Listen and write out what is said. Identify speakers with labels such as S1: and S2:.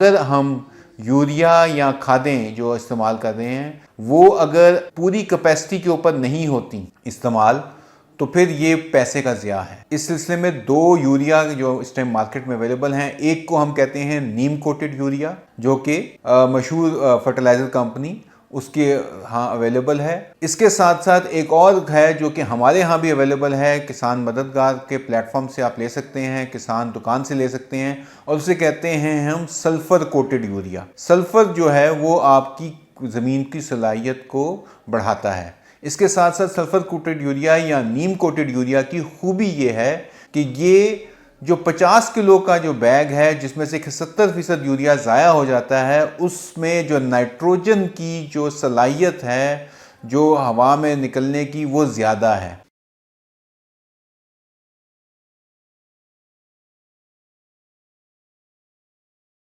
S1: अगर हम यूरिया या खादें जो इस्तेमाल कर रहे हैं वो अगर पूरी कैपेसिटी के ऊपर नहीं होती इस्तेमाल, तो फिर ये पैसे का ज़िया है। इस सिलसिले में दो यूरिया जो इस टाइम मार्केट में अवेलेबल हैं, एक को हम कहते हैं नीम कोटेड यूरिया जो कि मशहूर फर्टिलाइज़र कंपनी उसके यहाँ अवेलेबल है। इसके साथ साथ एक और है जो कि हमारे यहाँ भी अवेलेबल है, किसान मददगार के प्लेटफॉर्म से आप ले सकते हैं, किसान दुकान से ले सकते हैं, और उसे कहते हैं हम सल्फ़र कोटेड यूरिया। सल्फ़र जो है वो आपकी ज़मीन की सलाहियत को बढ़ाता है। इसके साथ साथ सल्फ़र कोटेड यूरिया या नीम कोटेड यूरिया की खूबी ये है कि ये जो 50 किलो का जो बैग है जिसमें से 70% यूरिया ज़ाया हो जाता है, उसमें जो नाइट्रोजन की जो सलाहियत है जो हवा में निकलने की वो ज़्यादा है।